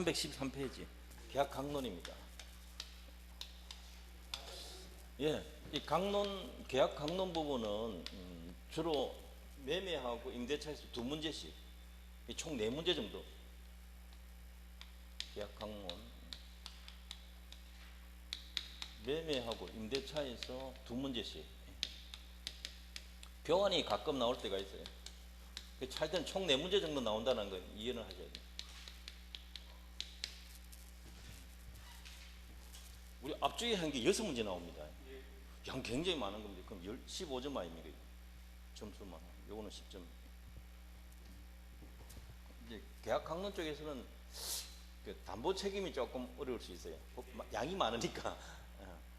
313페이지 계약 강론입니다. 예, 이 강론, 계약 강론 부분은 주로 매매하고 임대차에서 두 문제씩, 총 네 문제 정도. 계약 강론, 매매하고 임대차에서 두 문제씩. 교환이 가끔 나올 때가 있어요. 차이든 총 네 문제 정도 나온다는 걸 이해를 하셔야 돼요. 우리 앞쪽에 한 게 6문제 나옵니다. 양 굉장히 많은 겁니다. 그럼 15점 아닙니까? 점수만. 요거는 10점. 이제 계약 강론 쪽에서는 그 담보 책임이 조금 어려울 수 있어요. 양이 많으니까.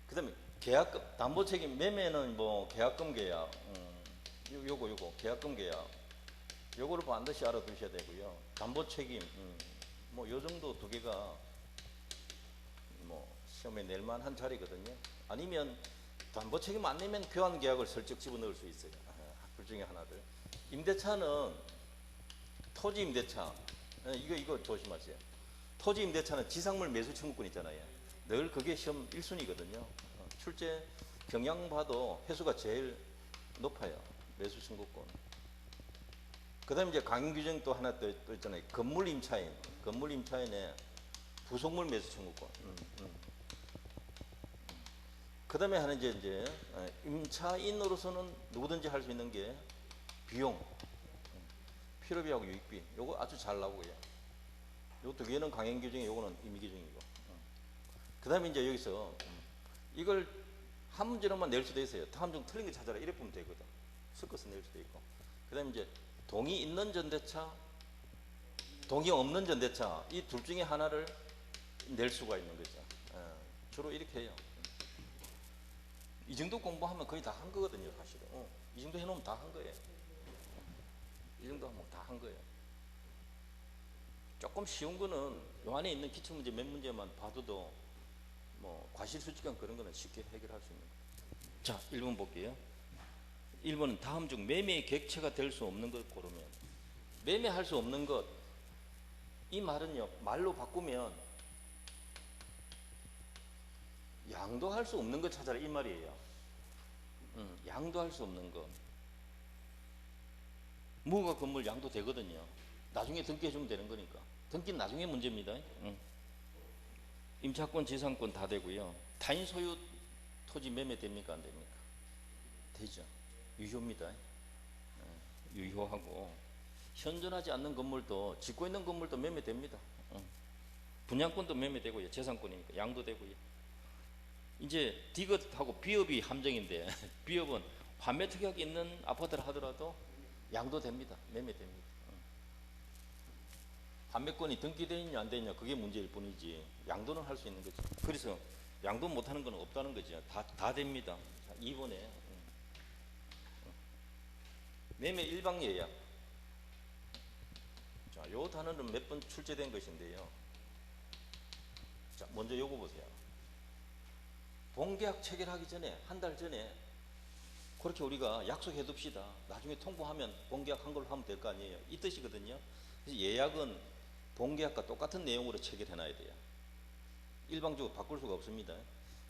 그 다음에 계약금, 담보 책임, 매매는 뭐 계약금 계약, 요거, 계약금 계약. 요거를 반드시 알아두셔야 되고요. 담보 책임, 뭐 요 정도 두 개가 뭐 시험에 낼만한 자리거든요. 아니면 담보 책임 안 내면 교환 계약을 슬쩍 집어넣을 수 있어요. 둘 중에 하나들. 임대차는 토지 임대차, 이거 조심하세요. 토지 임대차는 지상물 매수 청구권 있잖아요. 늘 그게 시험 1순위거든요. 출제 경향 봐도 회수가 제일 높아요. 매수 청구권. 그 다음에 이제 강행 규정 또 하나 또 있잖아요. 건물 임차인, 건물 임차인의 부속물 매수 청구권. 그 다음에 하나 이제 임차인으로서는 누구든지 할 수 있는 게 비용, 필요비하고 유익비. 요거 아주 잘 나오고요. 요 두 개는 강행 규정이, 요거는 임의 규정이고. 그 다음에 이제 여기서 이걸 한 문제로만 낼 수도 있어요. 다음 중 틀린 거 찾아라. 이래 보면 되거든. 섞어서 낼 수도 있고. 그 다음에 이제 동의 있는 전대차, 동의 없는 전대차, 이 둘 중에 하나를 낼 수가 있는 거죠. 주로 이렇게 해요. 이 정도 공부하면 거의 다 한 거거든요, 사실은. 이 정도 해놓으면 다 한 거예요. 이 정도 하면 다 한 거예요. 조금 쉬운 거는 요 안에 있는 기출문제 몇 문제만 봐도 뭐 과실수직관 그런 거는 쉽게 해결할 수 있는 거예요. 자, 1번 볼게요. 1번은 다음 중 매매 객체가 될 수 없는 것 고르면. 매매할 수 없는 것, 이 말은요, 말로 바꾸면 양도할 수 없는 것 찾아라, 이 말이에요. 양도할 수 없는 것. 무허가 건물 양도 되거든요. 나중에 등기해주면 되는 거니까. 등기는 나중에 문제입니다. 임차권, 지상권 다 되고요. 타인 소유 토지 매매 됩니까? 안 됩니까? 되죠. 유효입니다. 유효하고, 현존하지 않는 건물도, 짓고 있는 건물도 매매됩니다. 분양권도 매매되고요. 재산권이니까 양도 되고요. 이제 디귿하고 비업이 함정인데 비업은 환매 특약이 있는 아파트를 하더라도 양도됩니다. 매매됩니다. 환매권이 등기되어 있냐 안 되냐 그게 문제일 뿐이지 양도는 할 수 있는 거죠. 그래서 양도 못하는 건 없다는 거죠. 다 됩니다. 자, 2번에 매매 일방 예약. 자, 요 단어는 몇 번 출제된 것인데요. 자, 먼저 요거 보세요. 본계약 체결하기 전에, 한 달 전에 그렇게 우리가 약속해 둡시다. 나중에 통보하면 본계약 한 걸로 하면 될 거 아니에요. 이 뜻이거든요. 그래서 예약은 본계약과 똑같은 내용으로 체결해 놔야 돼요. 일방적으로 바꿀 수가 없습니다.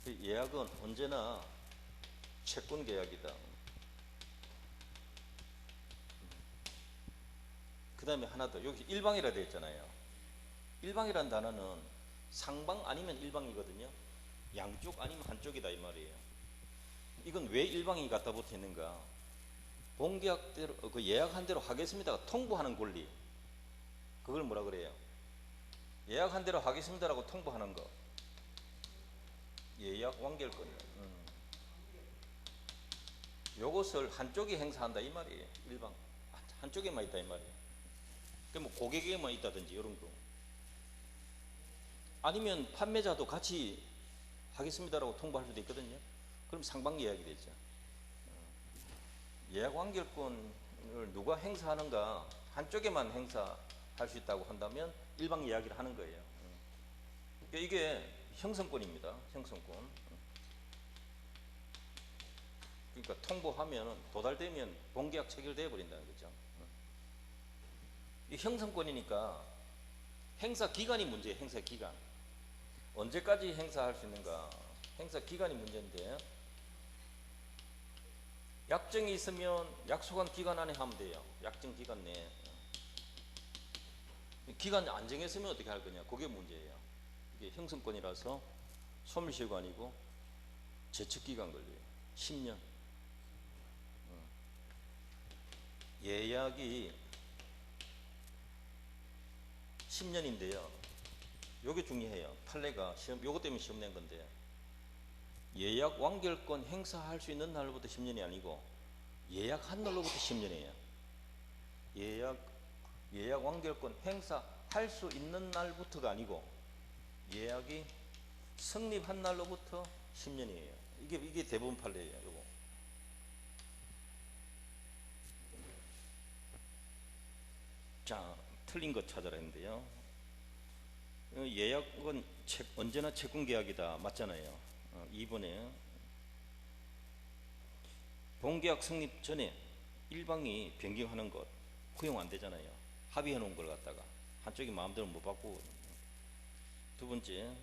예약은 언제나 채권 계약이다. 그 다음에 하나 더, 여기 일방이라 되어 있잖아요. 일방이라는 단어는 상방 아니면 일방이거든요. 양쪽 아니면 한쪽이다 이 말이에요. 이건 왜 일방이 갖다 붙어 있는가? 본계약대로, 그 예약한 대로 하겠습니다가 통보하는 권리. 그걸 뭐라 그래요? 예약한 대로 하겠습니다라고 통보하는 거. 예약 완결권. 요것을 한쪽이 행사한다 이 말이에요. 일방. 한쪽에만 있다 이 말이에요. 뭐 고객에게만 있다든지 이런 거. 아니면 판매자도 같이 하겠습니다라고 통보할 수도 있거든요. 그럼 상방 예약이 되죠. 예약 완결권을 누가 행사하는가 한쪽에만 행사할 수 있다고 한다면 일방 예약을 하는 거예요. 이게 형성권입니다. 형성권. 그러니까 통보하면 도달되면 본계약 체결되어 버린다는 거죠. 이 형성권이니까 행사 기간이 문제예요. 행사 기간. 언제까지 행사할 수 있는가? 행사 기간이 문제인데, 약정이 있으면 약속한 기간 안에 하면 돼요. 약정 기간 내에. 기간 안 정했으면 어떻게 할 거냐? 그게 문제예요. 이게 형성권이라서 소멸시효가 아니고 제척기간 걸려요. 10년. 예약이 10년인데요. 요게 중요해요. 판례가 시험, 요거 때문에 시험 낸 건데, 예약 완결권 행사할 수 있는 날로부터 10년이 아니고 예약한 날로부터 10년이에요. 예약 완결권 행사할 수 있는 날부터가 아니고 예약이 성립한 날로부터 10년이에요. 이게 대부분 판례예요. 요거. 자, 틀린 거 찾아라 했는데요. 예약은 언제나 채권계약이다. 맞잖아요. 2번에 본계약 성립 전에 일방이 변경하는 것 허용 안 되잖아요. 합의해 놓은 걸 갖다가 한쪽이 마음대로 못 바꾸고. 두 번째,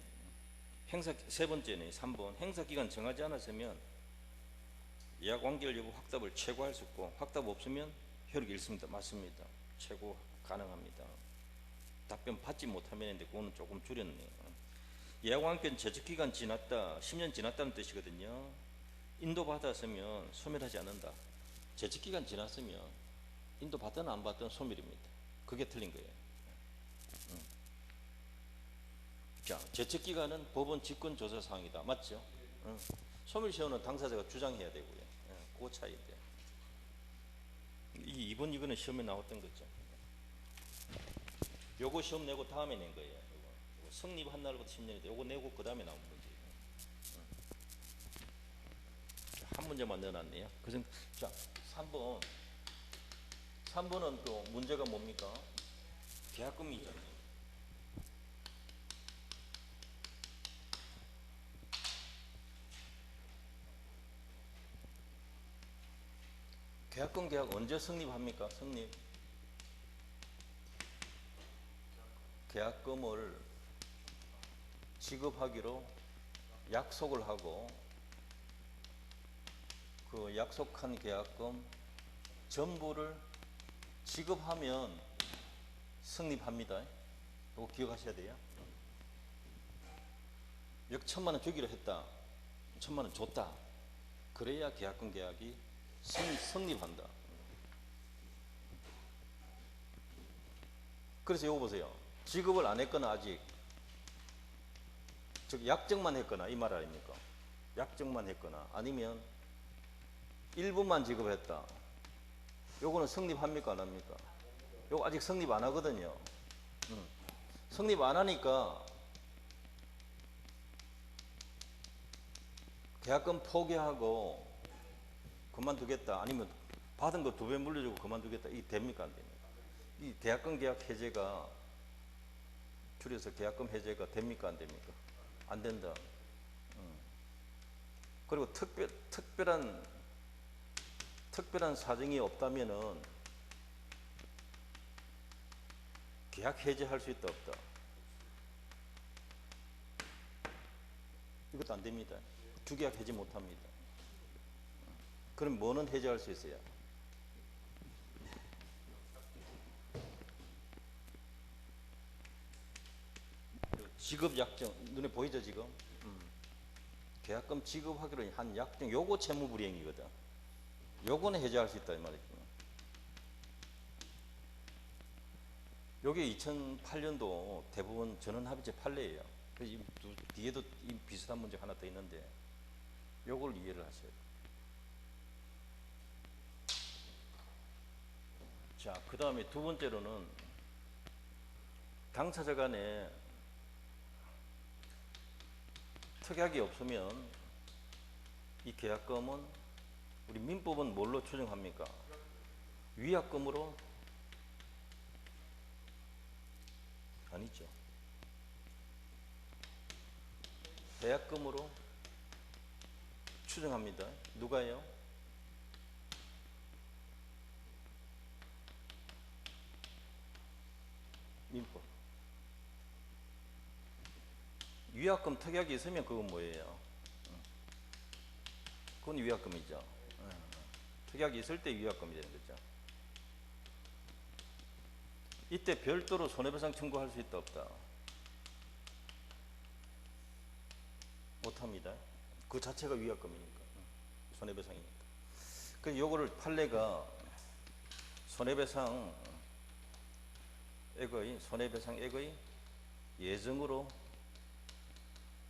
세 번째는 3번 행사 기간 정하지 않았으면 예약 완결 여부 확답을 최고할 수 있고, 확답 없으면 효력이 잃습니다. 맞습니다. 최고 가능합니다. 답변 받지 못하면 했는데 그거는 조금 줄였네요. 예약 완결 제척기간 지났다, 10년 지났다는 뜻이거든요. 인도받았으면 소멸하지 않는다. 제척기간 지났으면 인도받든 안 받든 소멸입니다. 그게 틀린 거예요. 자, 제척기간은 법원 직권조사 사항이다. 맞죠? 소멸시효는 당사자가 주장해야 되고요. 그 차이인데. 이번 이거는 시험에 나왔던 거죠. 요거 시험 내고 다음에 낸 거예요. 요거 성립한 날부터 10년인데 요거 내고 그 다음에 나온 문제예요. 한 문제만 넣어놨네요. 자, 3번은 또 문제가 뭡니까? 계약금 이전이에요. 계약금 계약 언제 성립합니까? 계약금을 지급하기로 약속을 하고 그 약속한 계약금 전부를 지급하면 성립합니다. 이거 기억하셔야 돼요. 역 1,000만 원 주기로 했다. 1,000만 원 줬다. 그래야 계약금 계약이 성립한다. 그래서 이거 보세요. 지급을 안 했거나 아직 즉 약정만 했거나 이 말 아닙니까? 약정만 했거나 아니면 일부만 지급했다. 요거는 성립합니까 안 합니까? 요거 아직 성립 안 하거든요. 성립 안 하니까 계약금 포기하고 그만두겠다. 아니면 받은 거 2배 물려주고 그만두겠다. 이게 됩니까 안 됩니까? 이 계약금 계약 해제가 줄여서 계약금 해제가 됩니까 안 됩니까? 안 된다. 그리고 특별한 사정이 없다면은 계약 해제할 수 있다 없다? 이것도 안 됩니다. 주계약 해제 못 합니다. 그럼 뭐는 해제할 수 있어요? 지급 약정 눈에 보이죠 지금? 계약금 지급하기로 한 약정 요거 채무불이행이거든. 요거는 해제할 수 있다 이 말이죠. 요게 2008년도 대부분 전원합의체 판례예요. 그래서 뒤에도 비슷한 문제 하나 더 있는데 요걸 이해를 하셔야 돼요. 자, 그 다음에 두 번째로는 당사자 간에 특약이 없으면 이 계약금은 우리 민법은 뭘로 추정합니까? 위약금으로? 아니죠. 계약금으로 추정합니다. 누가요? 민법. 위약금 특약이 있으면 그건 뭐예요? 그건 위약금이죠. 특약이 있을 때 위약금이 되는 거죠. 이때 별도로 손해배상 청구할 수 있다 없다? 못합니다. 그 자체가 위약금이니까, 손해배상이니까. 그래서 요거를 판례가 손해배상액의 예정으로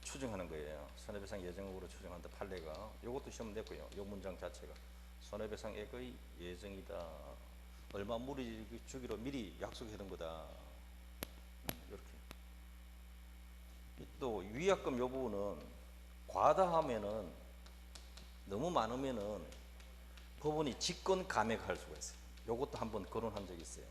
추정하는 거예요. 손해배상 예정으로 추정한다. 판례가 요것도 시험 냈고요. 요 문장 자체가 손해배상액의 예정이다. 얼마 무리 주기로 미리 약속해둔 거다. 이렇게. 또 위약금 요 부분은 과다하면은, 너무 많으면은 법원이 직권 감액할 수가 있어요. 요것도 한번 거론한 적이 있어요.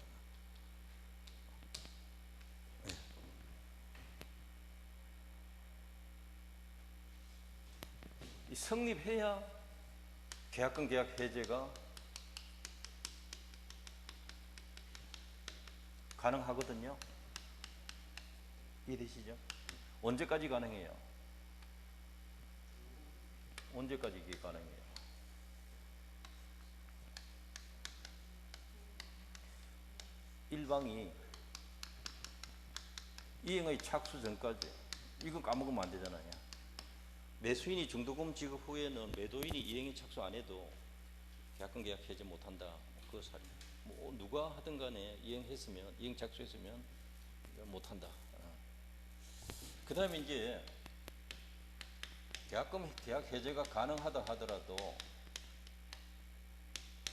이 성립해야 계약금 계약 해제가 가능하거든요. 이해되시죠? 언제까지 가능해요? 언제까지 이게 가능해요? 일방이 이행의 착수 전까지. 이건 까먹으면 안 되잖아요. 매수인이 중도금 지급 후에는 매도인이 이행에 착수 안 해도 계약금 계약 해제 못한다. 그 사례. 뭐 누가 하든 간에 이행했으면, 이행 착수했으면 못한다. 그 다음에 이제 계약금 계약 해제가 가능하다 하더라도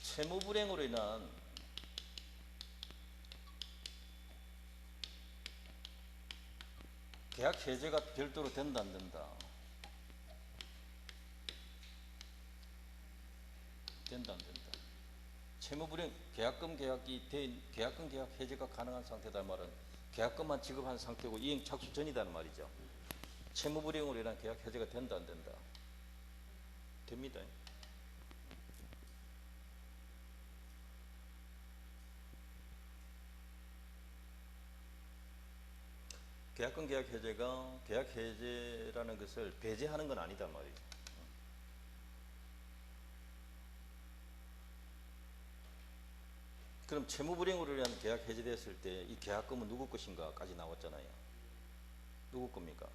채무 불행으로 인한 계약 해제가 별도로 된다 안 된다? 된다 안 된다? 채무 불행 계약금 계약이 된 계약금 계약 해제가 가능한 상태다 말은 계약금만 지급한 상태고 이행 착수 전이라는 말이죠. 채무 불행으로 인한 계약 해제가 된다 안 된다? 됩니다. 계약금 계약 해제가 계약 해제라는 것을 배제하는 건 아니다 말이죠. 그럼 채무 불행으로 인한 계약 해제됐을 때 이 계약금은 누구 것인가까지 나왔잖아요. 누구 겁니까?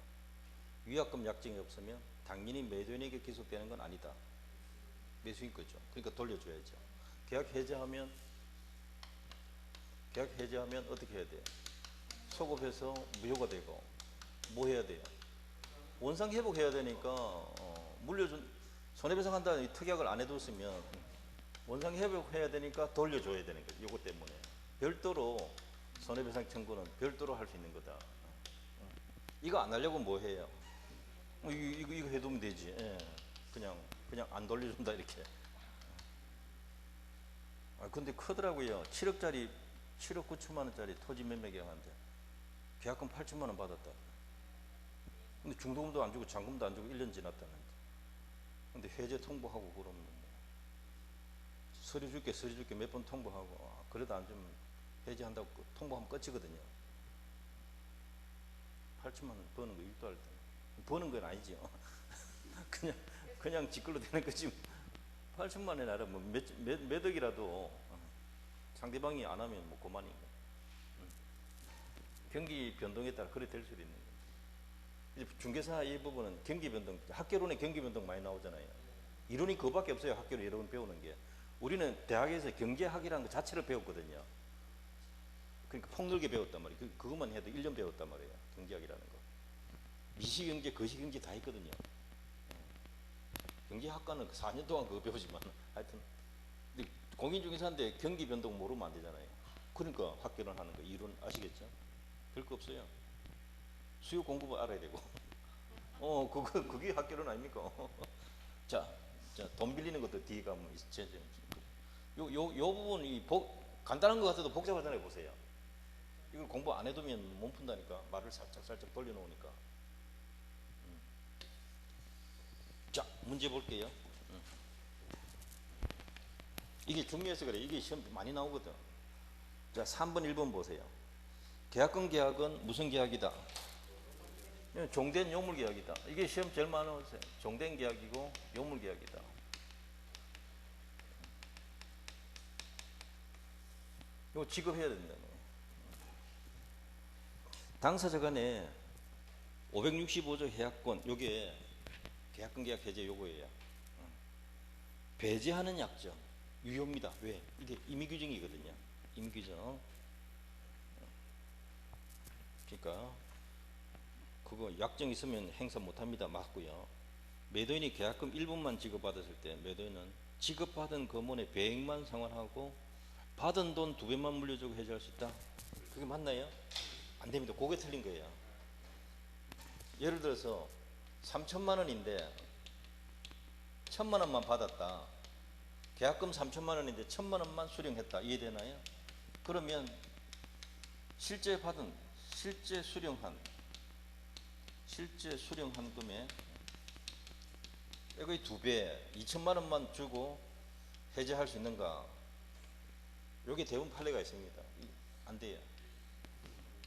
위약금 약정이 없으면 당연히 매도인에게 기속되는 건 아니다. 매수인 거죠. 그러니까 돌려줘야죠. 계약 해제하면 어떻게 해야 돼요? 소급해서 무효가 되고 뭐 해야 돼요? 원상 회복해야 되니까 물려준 손해배상한다는 이 특약을 안 해뒀으면 원상 회복해야 되니까 돌려줘야 되는 거죠. 이것 때문에 별도로 손해배상 청구는 별도로 할 수 있는 거다. 이거 안 하려고 뭐 해요? 이거 해두면 되지. 예. 그냥 안 돌려준다 이렇게. 근데 크더라고요. 7억 9천만 원짜리 토지 매매 계약하는데 계약금 8천만 원 받았다. 근데 중도금도 안 주고 잔금도 안 주고 1년 지났다는데. 근데 해제 통보하고 그러면 서류 줄게 몇 번 통보하고 그래도 안 주면 해제한다고 통보하면 끝이거든요. 8천만 원 버는 거 일도 할 때. 버는 건 아니죠. 그냥 직걸로 되는 거지. 8천만 원이 아니라 뭐 몇 억이라도 상대방이 안 하면 뭐 그만이고. 경기 변동에 따라 그래 될 수도 있는 거예요. 이제 중개사 이 부분은 경기 변동, 학개론에 경기 변동 많이 나오잖아요. 이론이 그거밖에 없어요. 학교로 여러 번 배우는 게. 우리는 대학에서 경제학이라는 것 자체를 배웠거든요. 그러니까 폭넓게 배웠단 말이에요. 그것만 해도 1년 배웠단 말이에요. 경제학이라는 거. 미시경제, 거시경제 다 했거든요. 경제학과는 4년 동안 그거 배우지만 하여튼 근데 공인중개사인데 경기 변동 모르면 안 되잖아요. 그러니까 학교를 하는 거 이론 아시겠죠? 별거 없어요. 수요 공급을 알아야 되고. 그게 학교론 아닙니까? 자, 돈 빌리는 것도 뒤에 가면 요 부분이 간단한 것 같아도 복잡하잖아요. 보세요. 이걸 공부 안 해두면 못 푼다니까. 말을 살짝 돌려놓으니까. 자, 문제 볼게요. 이게 중요해서 그래. 이게 시험 많이 나오거든. 자, 3번, 1번 보세요. 계약금 계약은 무슨 계약이다? 종된 요물 계약이다. 이게 시험 제일 많이 오세요. 종된 계약이고 요물 계약이다. 이거 지급해야 된다. 당사자 간에 565조 계약권, 요게 계약권 계약 해제 요거예요. 배제하는 약정 유효입니다. 왜? 이게 임의규정이거든요. 임의규정. 그러니까 그거 약정 있으면 행사 못합니다. 맞고요. 매도인이 계약금 일부만 지급받았을 때 매도인은 지급받은 금원의 배액만 상환하고 받은 돈 2배만 물려주고 해지할 수 있다. 그게 맞나요? 안 됩니다. 그게 틀린 거예요. 예를 들어서 3천만 원인데 1,000만 원만 받았다. 계약금 3천만 원인데 1,000만 원만 수령했다. 이해되나요? 그러면 실제 수령한 금액 이거의 2배 2천만 원만 주고 해지할 수 있는가? 여기 대부분 판례가 있습니다. 안 돼요.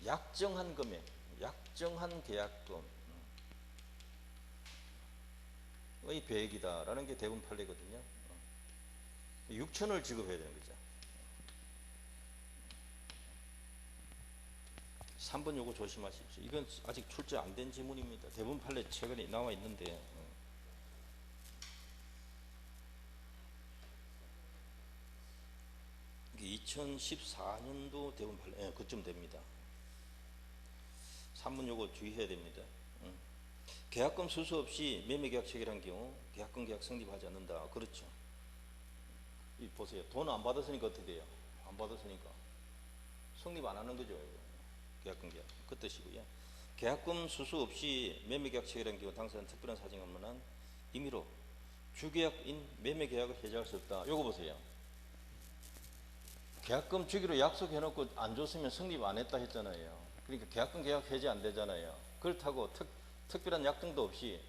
약정한 금액, 약정한 계약금의 배액이다라는 게 대부분 판례거든요. 6천을 지급해야 되는 거죠. 3번 요거 조심하십시오. 이건 아직 출제 안 된 지문입니다. 대부분 판례 최근에 나와 있는데 이게 2014년도 대부분 판례 그쯤 됩니다. 3번 요거 주의해야 됩니다. 계약금 수수 없이 매매계약 체결한 경우 계약금 계약 성립하지 않는다. 그렇죠. 이 보세요. 돈 안 받았으니까 어떻게 돼요? 안 받았으니까 성립 안 하는 거죠. 계약금 계약 그 뜻이고요. 계약금 수수 없이 매매계약 체결한 경우 당사자는 특별한 사정 없는 한 임의로 주계약인 매매계약을 해지할 수 없다. 요거 보세요. 계약금 주기로 약속해놓고 안 줬으면 성립 안 했다 했잖아요. 그러니까 계약금 계약 해지 안 되잖아요. 그렇다고 특별한 약정도 없이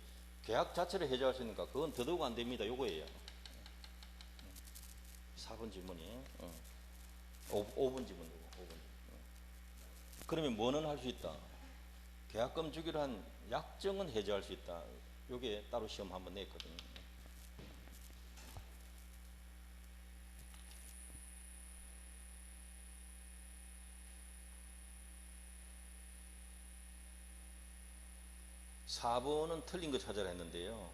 계약 자체를 해지할 수 있는가? 그건 더더욱 안 됩니다. 요거예요. 4번 질문이 5번 질문. 그러면 뭐는 할 수 있다? 계약금 주기로 한 약정은 해지할 수 있다. 요게 따로 시험 한번 냈거든요. (4번은) 틀린 거 찾아라 했는데요.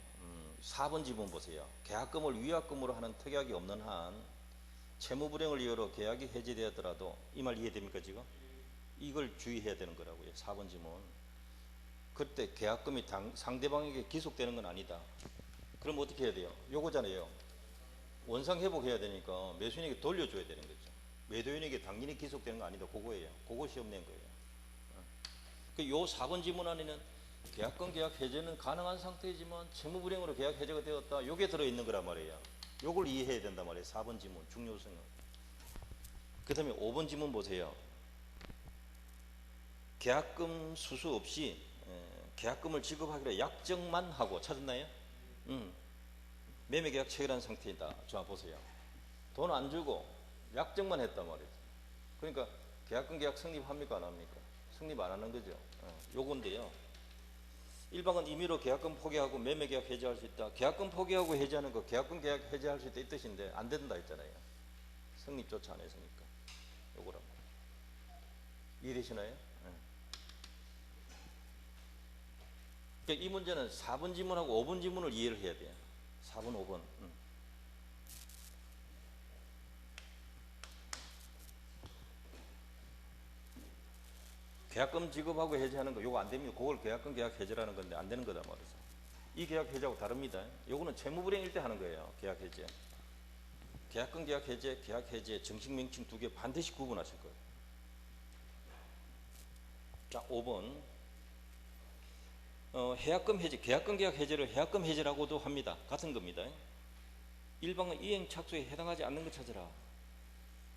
4번 지문 보세요. 계약금을 위약금으로 하는 특약이 없는 한 채무불행을 이유로 계약이 해지되었더라도 이 말 이해됩니까 지금? 이걸 주의해야 되는 거라고요. 4번 지문. 그때 계약금이 상대방에게 기속되는 건 아니다. 그럼 어떻게 해야 돼요? 요거잖아요. 원상 회복해야 되니까 매수인에게 돌려줘야 되는 거죠. 매도인에게 당연히 기속되는 거 아니다. 그거예요. 그거 시험 낸 거예요. 요 4번 지문 안에는 계약금 계약 해제는 가능한 상태이지만 채무불행으로 계약 해제가 되었다. 요게 들어있는 거란 말이에요. 요걸 이해해야 된단 말이에요. 4번 지문 중요성은. 그 다음에 5번 지문 보세요. 계약금 수수 없이 계약금을 지급하기로 약정만 하고 찾았나요? 매매계약 체결한 상태이다. 자 보세요. 돈 안 주고 약정만 했단 말이죠. 그러니까 계약금 계약 성립합니까 안 합니까? 성립 안 하는 거죠. 요건데요. 1방은 임의로 계약금 포기하고 매매계약 해지할 수 있다. 계약금 포기하고 해지하는 거 계약금 계약 해지할 수 있다 이 뜻인데 안 된다 했잖아요. 성립조차 안 했으니까. 요거란 이해되시나요? 그러니까 이 문제는 4번 지문하고 5번 지문을 이해를 해야 돼요. 4번, 5번. 계약금 지급하고 해지하는 거 요거 안 됩니다. 그걸 계약금 계약 해지라는 건데 안 되는 거다 말이죠. 이 계약 해지하고 다릅니다. 요거는 채무불행일 때 하는 거예요. 계약 해지. 계약금 계약 해제, 계약 해제, 정식 명칭 두 개 반드시 구분하실 거예요. 자, 5번. 해약금 해제, 계약금 계약 해제를 해약금 해제라고도 합니다. 같은 겁니다. 1방은 이행 착수에 해당하지 않는 것 찾으라.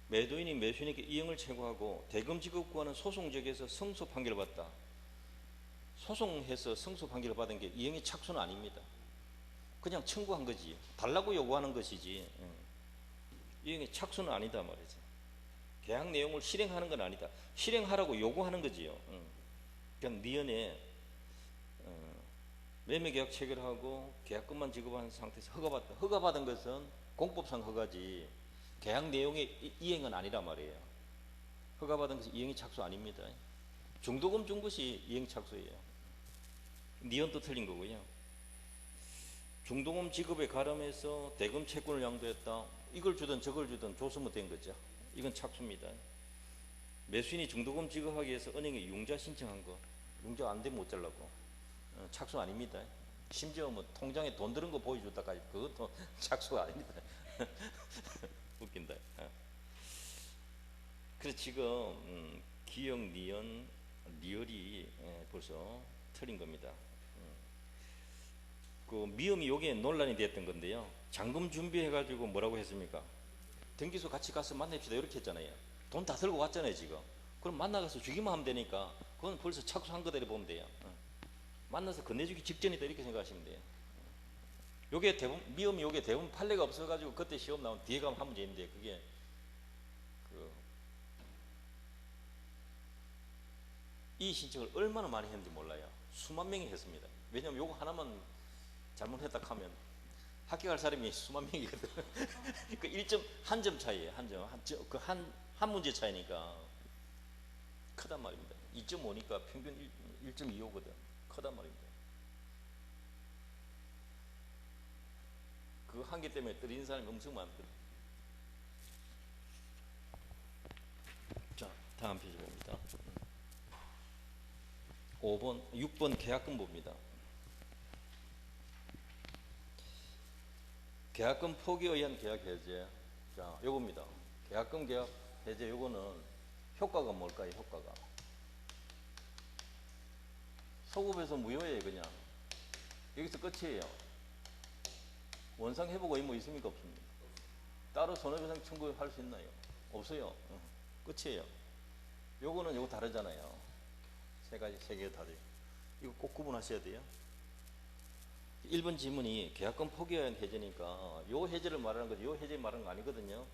매도인이 매수인에게 이행을 청구하고 대금 지급 구하는 소송적에서 승소 판결을 받다. 소송해서 승소 판결을 받은 게 이행의 착수는 아닙니다. 그냥 청구한 거지. 달라고 요구하는 것이지. 이행의 착수는 아니다 말이죠. 계약 내용을 실행하는 건 아니다. 실행하라고 요구하는 거지요. 그냥 니은에 매매계약 체결하고 계약금만 지급한 상태에서 허가받다. 허가받은 것은 공법상 허가지 계약 내용의 이행은 아니란 말이에요. 허가받은 것이 이행이 착수 아닙니다. 중도금 준 것이 이행 착수예요. 니은도 틀린 거고요. 중도금 지급에 가름해서 대금 채권을 양도했다. 이걸 주든 저걸 주든 줬으면 된 거죠. 이건 착수입니다. 매수인이 중도금 지급하기 위해서 은행에 융자 신청한 거, 융자 안 되면 어쩌려고. 착수 아닙니다. 심지어 뭐 통장에 돈 들은 거 보여줬다까지 그것도 착수가 아닙니다. 웃긴다. 그래서 지금 기역, 니은, 리을이 벌써 틀린 겁니다. 그 미음이 요게 논란이 됐던 건데요. 잔금 준비해가지고 뭐라고 했습니까? 등기소 같이 가서 만납시다 이렇게 했잖아요. 돈 다 들고 왔잖아요 지금. 그럼 만나가서 주기만 하면 되니까 그건 벌써 착수한 거대로 보면 돼요. 만나서 건네주기 직전이다 이렇게 생각하시면 돼요. 요게 대부분 미음이 요게 대부분 판례가 없어가지고 그때 시험 나온 뒤에 가면 한 문제인데 그게 이 신청을 얼마나 많이 했는지 몰라요. 수만 명이 했습니다. 왜냐면 요거 하나만 잘못했다 하면 합격할 사람이 수만 명이거든. 그 1점 차이에요. 한 문제 차이니까 크단 말입니다. 2.5니까 평균 1.25거든. 크단 말입니다. 그 한계 때문에 떨어진 사람이 엄청 많거든. 자, 다음 페이지 봅니다. 6번 계약금 봅니다. 계약금 포기에 의한 계약 해제. 자, 요겁니다. 계약금 계약 해제 요거는 효과가 뭘까요? 효과가 소급해서 무효예요. 그냥 여기서 끝이에요. 원상 회복 의무 있습니까? 없습니까? 따로 손해배상 청구할 수 있나요? 없어요. 끝이에요. 요거는 요거 다르잖아요. 세 개 다르죠. 이거 꼭 구분하셔야 돼요. 1번 지문이 계약금 포기에 의한 해제니까 요 해제를 말하는 거지 요 해제 말하는 거 아니거든요.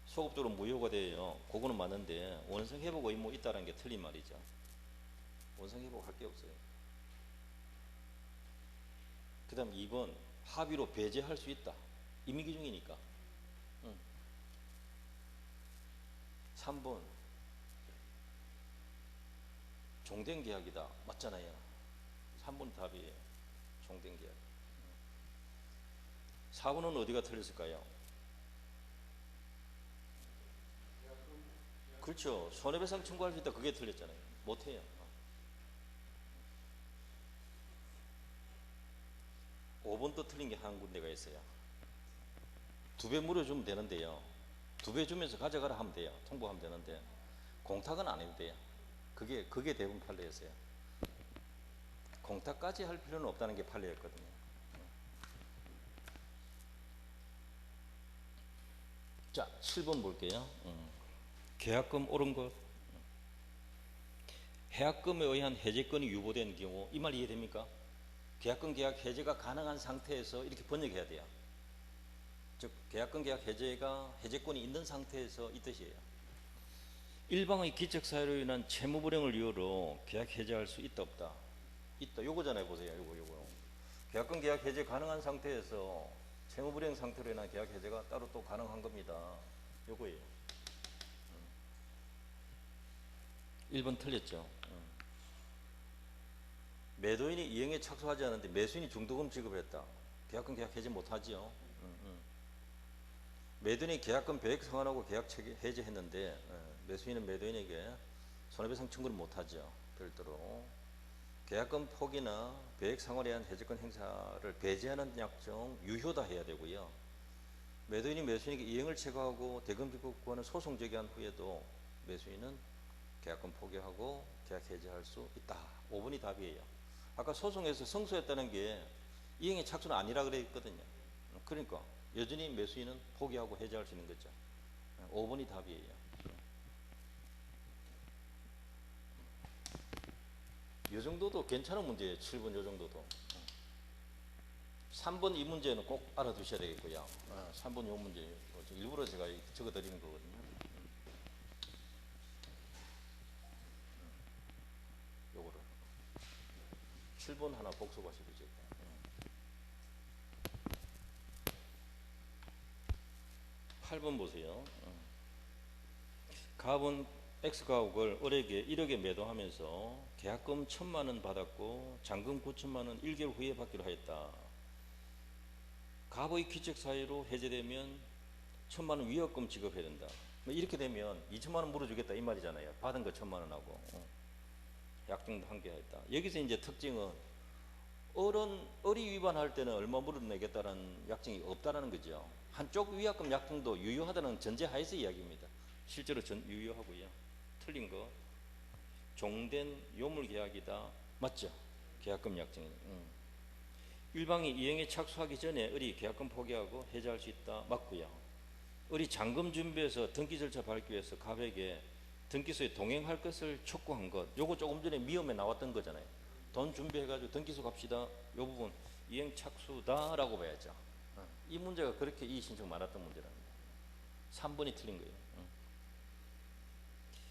소급적으로 무효가 돼요. 그거는 맞는데 원상 회복 의무 있다는 게 틀린 말이죠. 원상 회복할 게 없어요. 그 다음 2번 합의로 배제할 수 있다. 임의기중이니까. 3번 종된 계약이다. 맞잖아요. 3번 답이에요. 종된 계약. 4번은 어디가 틀렸을까요? 그렇죠. 손해배상 청구할 수 있다. 그게 틀렸잖아요. 못해요. 5번도 틀린 게 한 군데가 있어요. 2배 물어주면 되는데요. 2배 주면서 가져가라 하면 돼요. 통보하면 되는데 공탁은 안 해도 돼요. 그게 대부분 판례였어요. 공탁까지 할 필요는 없다는 게 판례였거든요. 자, 7번 볼게요. 계약금 옳은 것. 해약금에 의한 해제권이 유보된 경우 이 말 이해됩니까? 계약금 계약 해제가 가능한 상태에서 이렇게 번역해야 돼요. 즉 계약금 계약 해제가 해제권이 있는 상태에서 이 뜻이에요. 일방의 기척사유로 인한 채무불이행을 이유로 계약 해제할 수 있다 없다. 있다. 요거잖아요. 보세요. 요거. 계약금 계약 해제 가능한 상태에서 채무불이행 상태로 인한 계약 해제가 따로 또 가능한 겁니다. 요거예요. 1번 틀렸죠. 매도인이 이행에 착수하지 않았는데 매수인이 중도금 지급했다. 계약금 계약 해제 못하지요. 매도인이 계약금 배액 상환하고 계약 해제했는데 매수인은 매도인에게 손해배상 청구를 못하죠. 별도로 계약금 포기나 배액 상환에 의한 해제권 행사를 배제하는 약정 유효다 해야 되고요. 매도인이 매수인에게 이행을 체거하고 대금 지급권을 소송 제기한 후에도 매수인은 계약금 포기하고 계약 해제할 수 있다. 5번이 답이에요. 아까 소송에서 승소했다는 게 이행의 착수는 아니라 그랬거든요. 그러니까 여전히 매수인은 포기하고 해제할 수 있는 거죠. 5번이 답이에요. 이 정도도 괜찮은 문제예요. 7번 이 정도도. 3번 이 문제는 꼭 알아두셔야 되겠고요. 3번 이 문제 일부러 제가 적어 드리는 거거든요. 요거를 7번 하나 복습하시고 이제. 8번 보세요. 갑은 X가옥을 을에게 1억에 매도하면서 계약금 1,000만 원 받았고 잔금 9천만 원 1개월 후에 받기로 하였다. 갑의 귀책 사유로 해제되면 1,000만 원 위약금 지급해야 된다. 이렇게 되면 2천만 원 물어주겠다 이 말이잖아요. 받은 거 1,000만 원하고 약정도 한개 했다. 여기서 이제 특징은 을이 위반할 때는 얼마 물어내겠다는 약정이 없다라는 거죠. 한쪽 위약금 약정도 유효하다는 전제하에서 이야기입니다. 실제로 유효하고요. 틀린 거 종된 요물계약이다. 맞죠? 계약금 약정이. 일방이 이행에 착수하기 전에 을이 계약금 포기하고 해지할 수 있다. 맞고요. 을이 잔금 준비해서 등기 절차 밟기 위해서 갑에게 등기소에 동행할 것을 촉구한 것. 요거 조금 전에 미험에 나왔던 거잖아요. 돈 준비해가지고 등기소 갑시다. 요 부분 이행 착수다라고 봐야죠. 이 문제가 그렇게 이의 신청 많았던 문제랍니다. 3번이 틀린 거예요.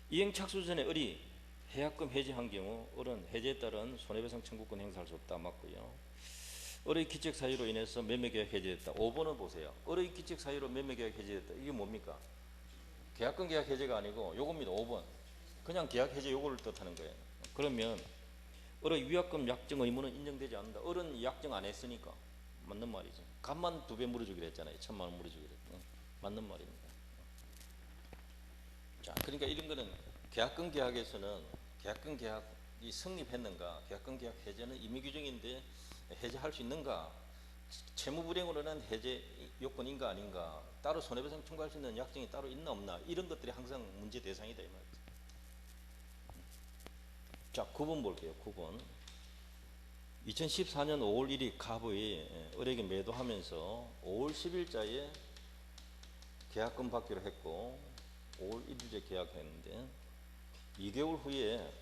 이행 착수 전에 을이 해약금 해지한 경우 을은 해제에 따른 손해배상 청구권 행사할 수 없다. 맞고요. 을의 기책 사유로 인해서 매매계약 해제됐다. 5번은 보세요. 을의 기책 사유로 매매계약 해제됐다. 이게 뭡니까? 계약금 계약 해제가 아니고 요겁니다. 5번. 그냥 계약 해제 요거를 뜻하는 거예요. 그러면 을의 위약금 약정 의무는 인정되지 않는다. 을은 약정 안 했으니까 맞는 말이죠. 값만 2배 물어주기로 했잖아요. 1,000만 원 물어주기로 했죠. 맞는 말입니다. 자, 그러니까 이런 거는 계약금 계약에서는 계약금 계약이 성립했는가, 계약금 계약 해제는 임의 규정인데 해제할 수 있는가, 채무불이행으로는 해제 요건인가 아닌가, 따로 손해배상 청구할 수 있는 약정이 따로 있나 없나, 이런 것들이 항상 문제 대상이다 이 말이죠. 자, 9번 볼게요. 9번. 2014년 5월 1일 갑의 을에게 매도하면서 5월 10일자에 계약금 받기로 했고 5월 1일에 계약했는데 2개월 후에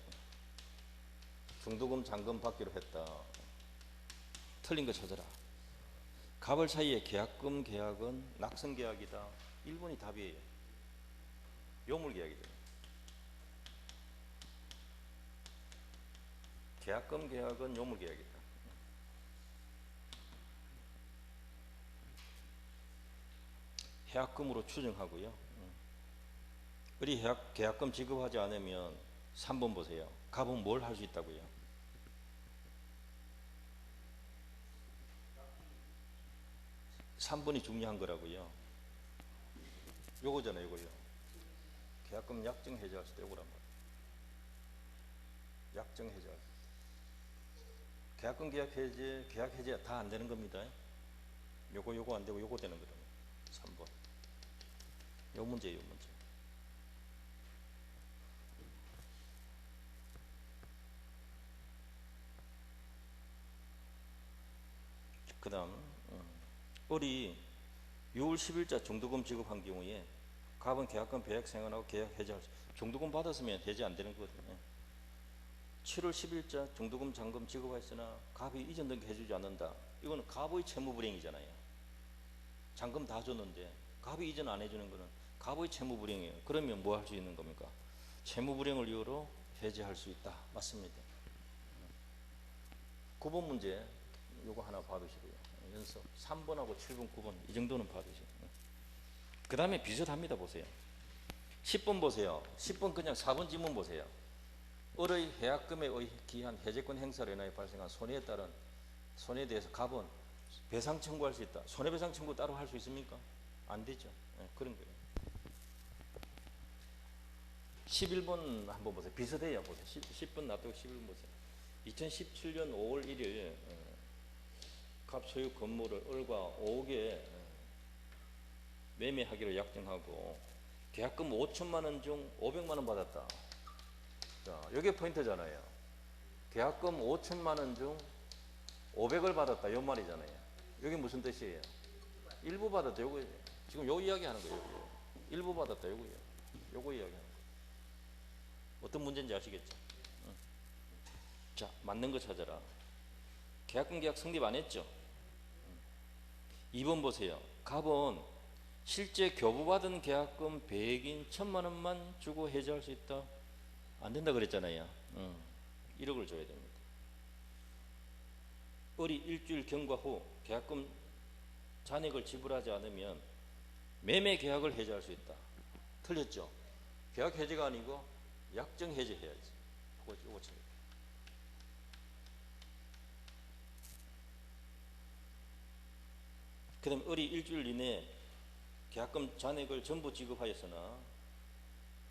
중도금 잔금 받기로 했다. 틀린 거 찾아라. 갑을 사이에 계약금 계약은 낙선 계약이다. 1번이 답이에요. 요물 계약이죠. 계약금 계약은 요물 계약이다. 해약금으로 추정하고요. 을이 계약금 지급하지 않으면 3번 보세요. 갑은 뭘 할 수 있다고요? (3번이) 중요한 거라고요. 요거잖아요. 요거요. 계약금 약정 해제할 수 있다. 요거란 말이에요. 약정 해제할 수 있다. 계약금 계약 해제 다 안 되는 겁니다. 요거 안 되고 요거 되는 거다. 3번. 요 문제예요. 요 문제. 그 다음 을이 6월 10일자 중도금 지급한 경우에 갑은 계약금 배액 생활하고 계약 해제할 수 중도금 받았으면 해제 안 되는 거거든요. 7월 10일자 중도금 잔금 지급했으나 갑이 이전 등기 해주지 않는다. 이거는 갑의 채무불이행이잖아요. 잔금 다 줬는데 갑이 이전 안 해주는 거는 갑의 채무불이행이에요. 그러면 뭐 할 수 있는 겁니까? 채무불이행을 이유로 해제할 수 있다. 맞습니다. 9번 문제 요거 하나 봐두시고요. 연습 3번하고 7번 9번 이 정도는 봐두시고 그 다음에 비슷합니다. 보세요. 10번 보세요. 10번 그냥 4번 지문 보세요. 을의 해약금에 기한 해제권 행사로 인하여 발생한 손해에 따른 손해에 대해서 갑은 배상 청구할 수 있다. 손해배상 청구 따로 할 수 있습니까? 안 되죠. 네, 그런 거예요. 11번 한번 보세요. 비슷해요. 보세요. 10번 놔두고 11번 보세요. 2017년 5월 1일 갑 소유 건물을 을과 5억에 매매하기로 약정하고 계약금 5천만 원 중 500만 원 받았다. 자, 이게 포인트잖아요. 계약금 5천만 원 중 500을 받았다. 요 말이잖아요. 이게 무슨 뜻이에요? 일부 받았다. 요거 지금 요 이야기 하는 거예요. 요거. 일부 받았다. 요거예요. 요거 이야기 하는 거예요. 어떤 문제인지 아시겠죠? 자, 맞는 거 찾아라. 계약금 계약 성립 안 했죠? 2번 보세요. 갑은 실제 교부받은 계약금 100인 1,000만 원만 주고 해지할 수 있다. 안 된다 그랬잖아요. 1억을 줘야 됩니다. 1억을 줘야 됩니다. 2번 보세요. 3번. 3번은 100인 1,000만 원만 주고 해지할 수 있다. 100인 1,000만 원만 주고 해지할 수 있다. 1억을 줘야 됩니다. 1억을 줘야 됩니다. 2번 보세요. 을이 일주일 경과 후 계약금 잔액을 지불하지 않으면 매매 계약을 해지할 수 있다. 틀렸죠? 계약 해지가 아니고 약정 해지해야지. 요거처럼. 그 다음에 을이 일주일 이내에 계약금 잔액을 전부 지급하였으나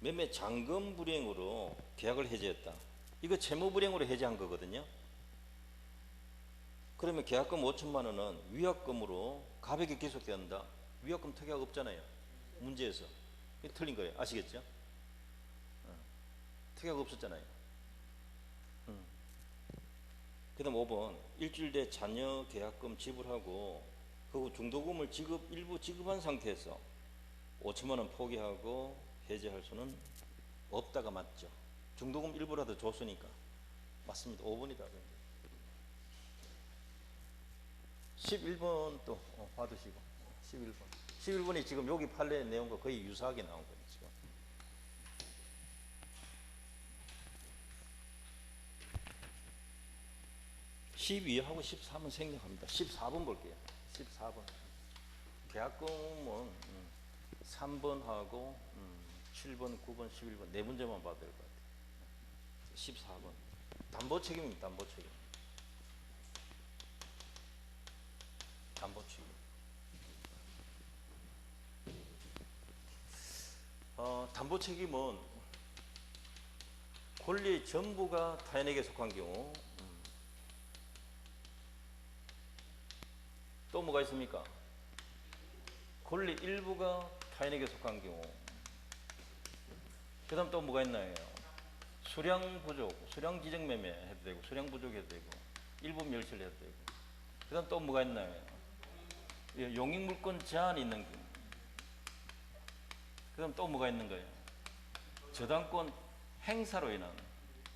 매매 잔금 불이행으로 계약을 해지했다. 이거 채무 불이행으로 해지한 거거든요. 그러면 계약금 5천만 원은 위약금으로 가백이 기속된다. 위약금 특약 없잖아요. 문제에서. 이게 틀린 거예요. 아시겠죠? 특약 없었잖아요. 그 다음 5번 일주일 내 잔여 계약금 지불하고 그 후 중도금을 일부 지급한 상태에서 5천만 원 포기하고 해지할 수는 없다가 맞죠. 중도금 일부라도 줬으니까. 맞습니다. 5번이다. 11번 또 받으시고. 11번. 11번이 지금 여기 판례 내용과 거의 유사하게 나온 거예요. 지금. (12) 하고 13은 생략합니다. 14번 볼게요. 14번. 계약금은 3번하고 7번, 9번, 11번 네 문제만 봐도 될 것 같아요. 14번. 담보 책임입니다. 담보 책임. 담보 책임. 담보 책임은 권리 전부가 타인에게 속한 경우. 또 뭐가 있습니까? 권리 일부가 타인에게 속한 경우. 그 다음 또 뭐가 있나요? 수량 부족, 수량 지정 매매 해도 되고, 수량 부족 해도 되고, 일부 멸실 해도 되고. 그 다음 또 뭐가 있나요? 용익물권 제한이 있는 경우. 그 다음 또 뭐가 있는 거예요? 저당권 행사로 인한,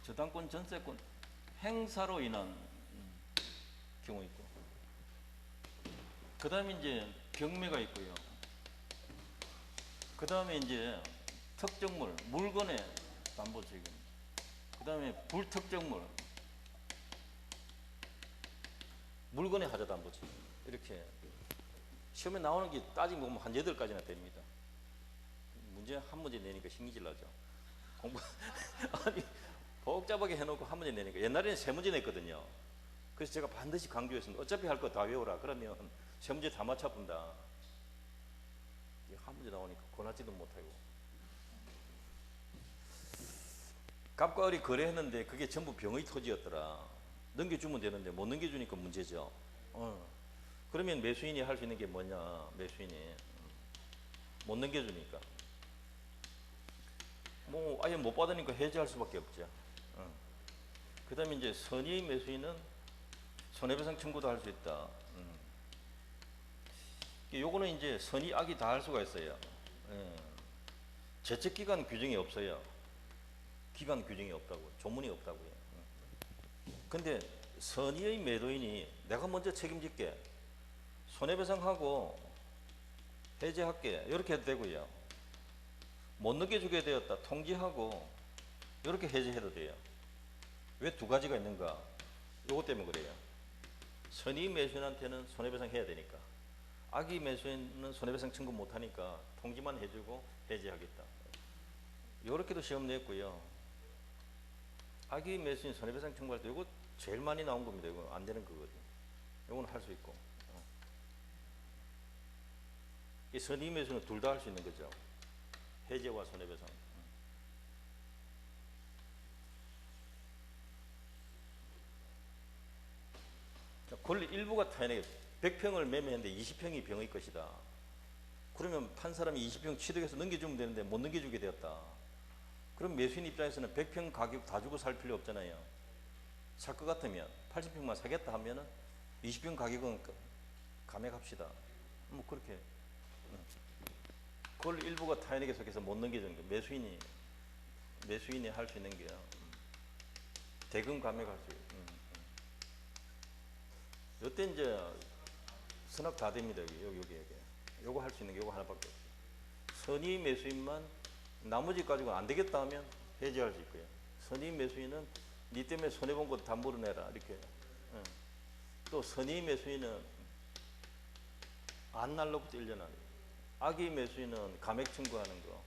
저당권 전세권 행사로 인한 경우 있고. 그 다음에 이제 경매가 있고요. 그 다음에 이제 특정물, 물건의 담보 책임. 그 다음에 불특정물, 물건의 하자 담보 책임. 이렇게 시험에 나오는 게 따지고 보면 한 8가지나 됩니다. 문제 한 문제 내니까 신기질 나죠. 공부 아니 복잡하게 해놓고 한 문제 내니까. 옛날에는 3문제 냈거든요. 그래서 제가 반드시 강조했습니다. 어차피 할 거 다 외워라. 그러면 3문제 다 맞춰본다. 한 문제 나오니까 권하지도 못하고. 갑과 을이 거래했는데 그게 전부 병의 토지였더라. 넘겨주면 되는데 못 넘겨주니까 문제죠. 그러면 매수인이 할 수 있는 게 뭐냐? 매수인이 못 넘겨주니까 뭐 아예 못 받으니까 해지할 수밖에 없죠. 그 다음에 이제 선의 매수인은 손해배상 청구도 할 수 있다. 요거는 이제 선의 악의 다 할 수가 있어요. 제척기간 규정이 없어요. 기간 규정이 없다고, 조문이 없다고요. 근데 선의의 매도인이 내가 먼저 책임질게, 손해배상하고 해지할게, 이렇게 해도 되고요. 못 넘겨주게 되었다, 통지하고 이렇게 해지해도 돼요. 왜 2가지가 있는가? 요것 때문에 그래요. 선의 매수인한테는 손해배상 해야 되니까, 악의 매수인은 손해배상 청구 못하니까 통지만 해주고 해지하겠다. 이렇게도 시험 냈고요. 악의 매수인 손해배상 청구할 때 이거 제일 많이 나온 겁니다. 이거 안 되는 거거든요. 이거는 할 수 있고. 이 선의 매수는 둘 다 할 수 있는 거죠. 해지와 손해배상. 권리 일부가 타인에게 100평을 매매했는데 20평이 병의 것이다. 그러면 판 사람이 20평 취득해서 넘겨주면 되는데 못 넘겨주게 되었다. 그럼 매수인 입장에서는 100평 가격 다 주고 살 필요 없잖아요. 살 것 같으면 80평만 사겠다 하면은 20평 가격은 감액합시다. 뭐 그렇게 권리 일부가 타인에게 속해서 못 넘겨주는 거. 매수인이 할 수 있는 게 대금 감액할 수 있고. 이때 이제 선악 다 됩니다. 여기. 요거 할 수 있는 게 요거 하나밖에 없어요. 선의 매수인만 나머지 가지고 안 되겠다 하면 해지할 수 있고요. 선의 매수인은 니 때문에 손해본 거 담보로 내라. 이렇게. 또 선의 매수인은 안 날로부터 1년 안에, 악의 매수인은 감액 청구하는 거,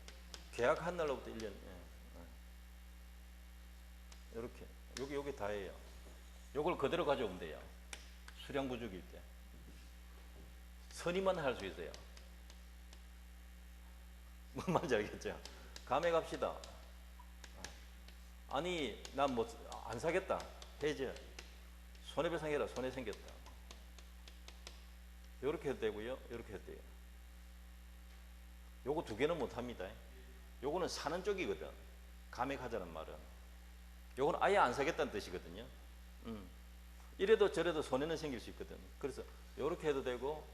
계약한 날로부터 1년. 이렇게 요게 다예요. 요걸 그대로 가져오면 돼요. 수량 부족일 때 선의만 할 수 있어요. 뭔 말인지 알겠죠? 감액합시다. 아니 난 뭐 안 사겠다, 해제, 손해배상해라, 손해 생겼다. 이렇게 해도 되고요, 이렇게 해도 돼요. 요거 두 개는 못 합니다. 요거는 사는 쪽이거든. 감액하자는 말은. 요거는 아예 안 사겠다는 뜻이거든요. 이래도 저래도 손해는 생길 수 있거든. 그래서 요렇게 해도 되고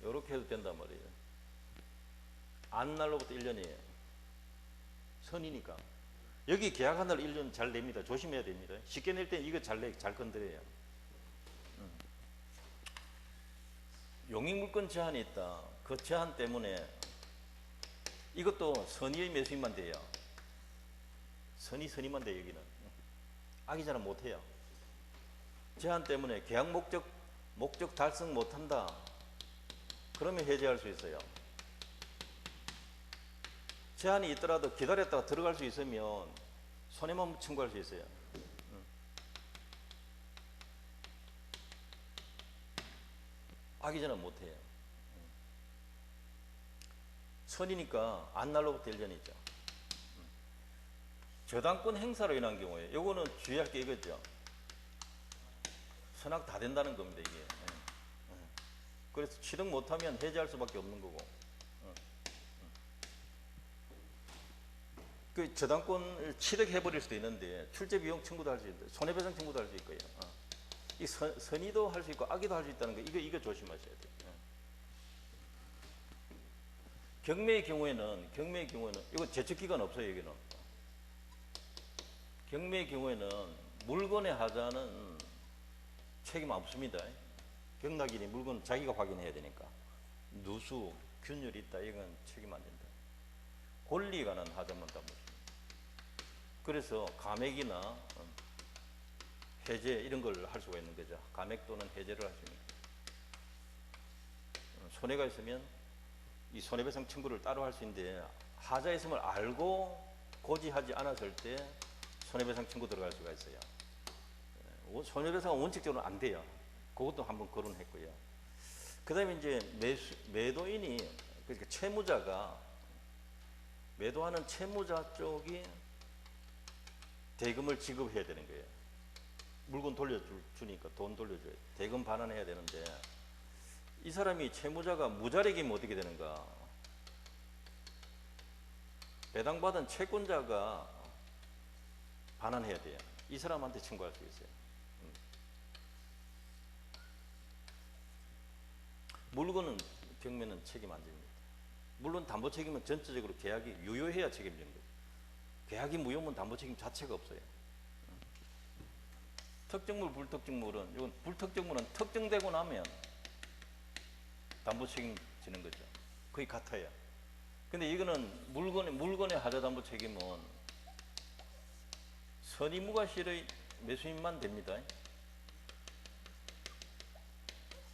요렇게 해도 된단 말이에요. 안 날로부터 1년이에요. 선이니까. 여기 계약한 날 1년 잘 냅니다. 조심해야 됩니다. 쉽게 낼 때 이거 잘 건드려요. 용익물권 제한이 있다. 그 제한 때문에 이것도 선의의 매수인만 돼요. 선의만 돼요. 여기는 악의자는 못해요. 제한 때문에 계약 목적 달성 못한다. 그러면 해제할 수 있어요. 제한이 있더라도 기다렸다가 들어갈 수 있으면 손해만 청구할 수 있어요. 악의자는 못해요. 선이니까 안 날로부터 1년이죠. 저당권 행사로 인한 경우에 요거는 주의할 게 이거죠. 선악 다 된다는 겁니다, 이게. 그래서 취득 못하면 해제할 수밖에 없는 거고. 그 저당권을 취득해버릴 수도 있는데 출제비용 청구도 할 수 있고 손해배상 청구도 할 수 있고요. 이 선의도 할 수 있고 악의도 할 수 있다는 거, 이거 조심하셔야 돼요. 경매의 경우에는 이거 제척기간 없어요. 여기는 경매의 경우에는 물건의 하자는 책임 없습니다. 경락인이 물건 자기가 확인해야 되니까. 누수, 균열이 있다, 이건 책임 안 된다. 권리에 관한 하자만 담보입니다. 그래서 감액이나 해제 이런 걸 할 수가 있는 거죠. 감액 또는 해제를 할 수 있는 거죠. 손해가 있으면 이 손해배상 청구를 따로 할 수 있는데 하자 있음을 알고 고지하지 않았을 때 손해배상 청구 들어갈 수가 있어요. 손해배상은 원칙적으로 안 돼요. 그것도 한번 거론했고요. 그 다음에 이제 매도인이, 그러니까 채무자가, 매도하는 채무자 쪽이 대금을 지급해야 되는 거예요. 물건 돌려주니까 돈 돌려줘야 돼. 대금 반환해야 되는데 이 사람이 채무자가 무자력이면 어떻게 되는가? 배당받은 채권자가 반환해야 돼요. 이 사람한테 청구할 수 있어요. 물건은 경매는 책임 안 집니다. 물론 담보 책임은 전체적으로 계약이 유효해야 책임지는 거예요. 계약이 무효면 담보 책임 자체가 없어요. 특정물, 불특정물은, 이건 불특정물은 특정되고 나면 담보 책임지는 거죠. 거의 같아요. 근데 이거는 물건의 하자 담보 책임은 선의무과실의 매수인만 됩니다.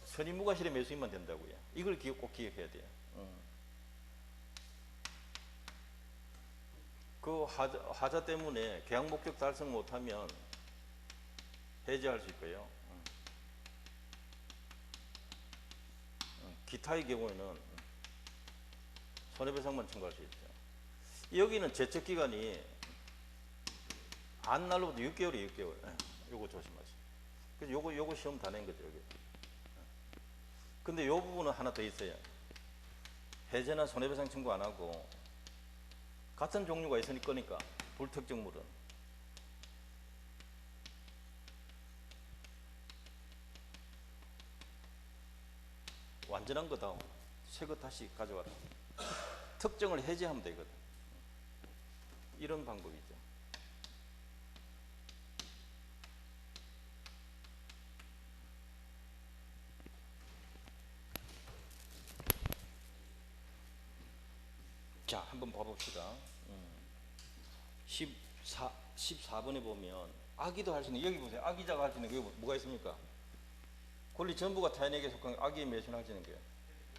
선의무과실의 매수인만 된다고요. 이걸 꼭 기억해야 돼요. 그 하자 때문에 계약 목적 달성 못하면 해제할 수 있고요. 기타의 경우에는 손해배상만 청구할 수 있죠. 여기는 제척기간이 안 날로부터 6개월이 6개월. 요거 조심하세요. 그래서 요거 시험 다 낸 거죠, 여기. 근데 요 부분은 하나 더 있어요. 해제나 손해배상 청구 안 하고 같은 종류가 있으니 거니까 불특정물은 완전한 거다. 새 거 다시 가져와라. 특정을 해제하면 되거든. 이런 방법이죠. 자, 한번 봐봅시다. 14번에 보면 악의도 할 수 있는, 여기 보세요. 악의자가 할 수 있는 게 뭐가 있습니까? 권리 전부가 타인에게 속한 악의 매수는 하시는 거예요.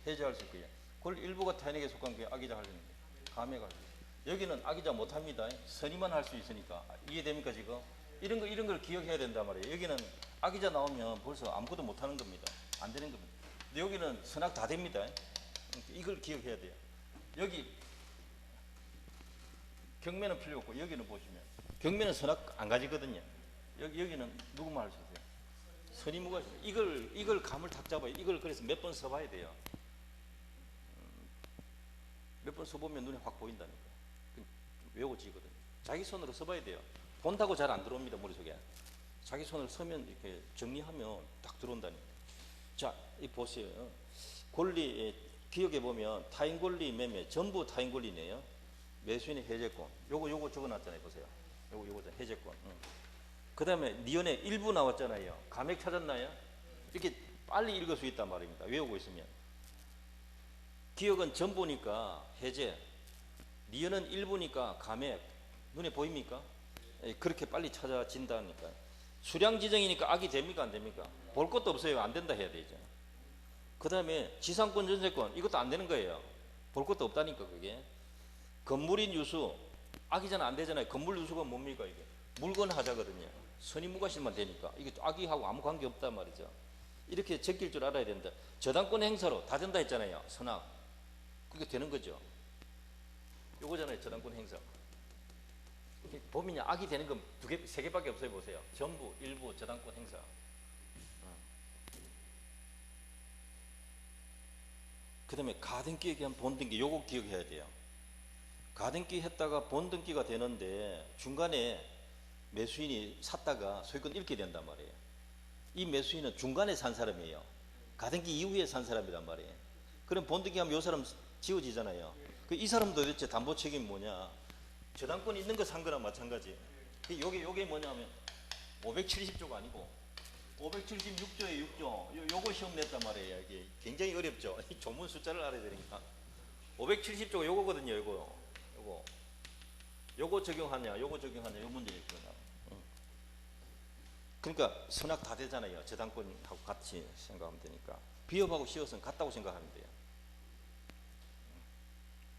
해제할 수 있고요. 권리 일부가 타인에게 속한 게 악이자 하시는 거예요. 감액할 수 있어요. 여기는 악이자 못합니다. 선의만 할 수 있으니까. 이해됩니까 지금? 이런 걸 기억해야 된단 말이에요. 여기는 악이자 나오면 벌써 아무것도 못하는 겁니다. 안 되는 겁니다. 근데 여기는 선악 다 됩니다. 이걸 기억해야 돼요. 여기 경매는 필요 없고 여기는 보시면 경매는 선악 안 가지거든요. 여기는 누구만 할 수 있어요. 선의무가 이걸 감을 탁 잡아요. 이걸 그래서 몇 번 써봐야 돼요. 몇 번 써보면 눈에 확 보인다니까. 외워지거든요. 자기 손으로 써봐야 돼요. 본다고 잘 안 들어옵니다. 머릿속에. 자기 손으로 서면 이렇게 정리하면 딱 들어온다니까. 자, 이 보세요. 권리 기억해 보면 타인 권리 매매 전부 타인 권리네요. 매수인의 해제권. 요거 적어놨잖아요. 보세요. 요거 해제권. 그다음에 니은에 일부 나왔잖아요. 감액 찾았나요? 이렇게 빨리 읽을 수 있단 말입니다. 외우고 있으면. 기억은 전부니까 해제. 니은은 일부니까 감액. 눈에 보입니까? 그렇게 빨리 찾아진다니까. 수량 지정이니까 악이 됩니까? 안 됩니까? 볼 것도 없어요. 안 된다 해야 되죠. 그 다음에 지상권 전세권 이것도 안 되는 거예요. 볼 것도 없다니까 그게. 건물인 유수 악이잖아. 안 되잖아요. 건물 유수가 뭡니까 이게? 물건 하자거든요. 선의무과실만 되니까 이게 악이하고 아무 관계 없단 말이죠. 이렇게 제낄 줄 알아야 된다. 저당권 행사로 다 된다 했잖아요. 선악. 그게 되는 거죠. 요거잖아요. 저당권 행사. 보면 악이 되는 건 세 개밖에 없어요. 보세요. 전부, 일부, 저당권 행사. 그 다음에 가등기에 대한 본등기 요거 기억해야 돼요. 가등기 했다가 본등기가 되는데 중간에 매수인이 샀다가 소유권 잃게 된단 말이에요. 이 매수인은 중간에 산 사람이에요. 가등기 이후에 산 사람이란 말이에요. 그럼 본등기 하면 이 사람 지워지잖아요. 이 사람도 도대체 담보 책임이 뭐냐? 저당권 있는 거 산 거랑 마찬가지. 요게 뭐냐면 570조가 아니고 576조에 6조. 요거 시험 냈단 말이에요. 이게 굉장히 어렵죠. 조문 숫자를 알아야 되니까. 570조가 요거거든요. 요거 적용하냐, 요거 적용하냐, 요 문제였구나. 그러니까 선악 다 되잖아요. 저당권하고 같이 생각하면 되니까. 비협하고 시옷은 같다고 생각하면 돼요.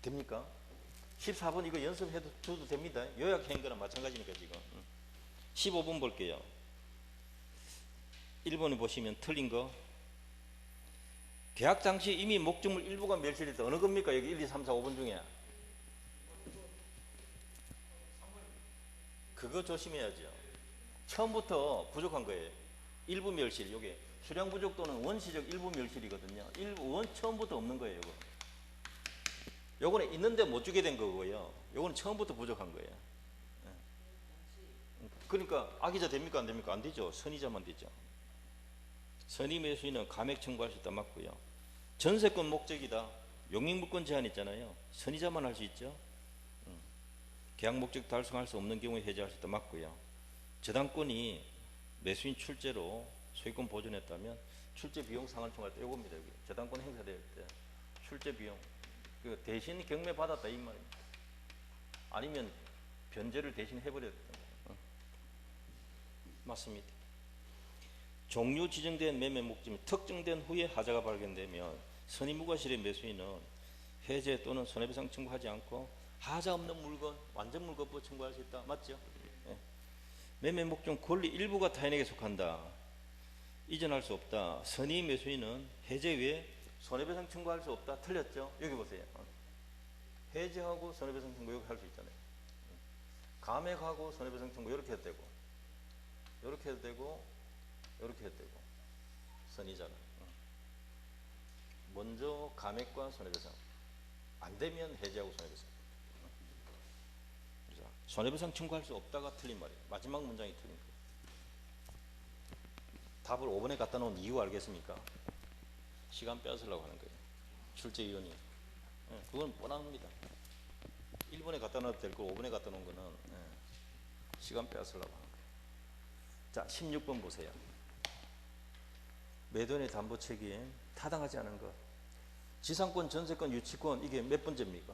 됩니까? 14번 이거 연습해도 줘도 됩니다. 요약한 거랑 마찬가지니까 지금. 15번 볼게요. 1번에 보시면 틀린 거. 계약 당시 이미 목적물 일부가 멸실했다. 어느 겁니까? 여기 1, 2, 3, 4, 5번 중에. 그거 조심해야죠. 처음부터 부족한 거예요. 일부 멸실. 요게 수량 부족 또는 원시적 일부 멸실이거든요. 처음부터 없는 거예요. 요거는 있는데 못 주게 된 거고요. 요거는 처음부터 부족한 거예요. 그러니까 악이자 됩니까? 안 됩니까? 안 되죠. 선의자만 되죠. 선의 매수인은 감액 청구할 수 있다. 맞고요. 전세권 목적이다. 용익물권 제한 있잖아요. 선의자만 할 수 있죠. 계약 목적 달성할 수 없는 경우에 해제할 수 있다. 맞고요. 저당권이 매수인 출제로 소유권 보존했다면 출제 비용 상환 청구할 때 요겁니다. 여기 저당권 행사될 때 출제 비용 그 대신 경매 받았다 이 말입니다. 아니면 변제를 대신 해버렸다. 맞습니다. 종류 지정된 매매 목적이 특정된 후에 하자가 발견되면 선의무과실의 매수인은 해제 또는 손해배상 청구하지 않고 하자 없는 물건, 완전 물건부 청구할 수 있다. 맞죠? 네. 매매 목적 권리 일부가 타인에게 속한다. 이전할 수 없다. 선의 매수인은 해제 외에 손해배상 청구할 수 없다. 틀렸죠? 여기 보세요. 해제하고 손해배상 청구 여기 할 수 있잖아요. 감액하고 손해배상 청구 이렇게 해도 되고 이렇게 해도 되고 이렇게 해도 되고 선의자는 먼저 감액과 손해배상 안 되면 해제하고 손해배상. 손해배상 청구할 수 없다가 틀린 말이에요. 마지막 문장이 틀린 거예요. 답을 5번에 갖다 놓은 이유 알겠습니까? 시간 빼앗으려고 하는 거예요. 출제위원이. 그건 뻔합니다. 1번에 갖다 놔도 될 걸 5번에 갖다 놓은 거는 시간 빼앗으려고 하는 거예요. 자, 16번 보세요. 매도인의 담보 책임 타당하지 않은 것. 지상권, 전세권, 유치권 이게 몇 번째입니까?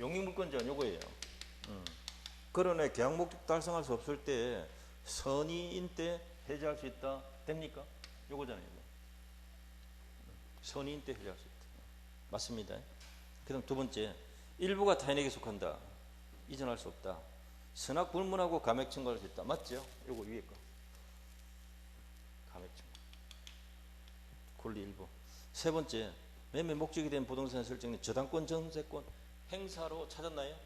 용익물권 제한 요거예요. 그러네 계약 목적 달성할 수 없을 때 선의인 때 해제할 수 있다. 됩니까? 요거잖아요. 선의인 때 해제할 수 있다. 맞습니다. 그 다음 두 번째, 일부가 타인에게 속한다. 이전할 수 없다. 선악 불문하고 감액 청구할 수 있다. 맞죠? 요거 위에 거. 감액 청구. 권리 일부. 세 번째, 매매 목적이 된 부동산에 설정된 저당권, 전세권 행사로 찾았나요?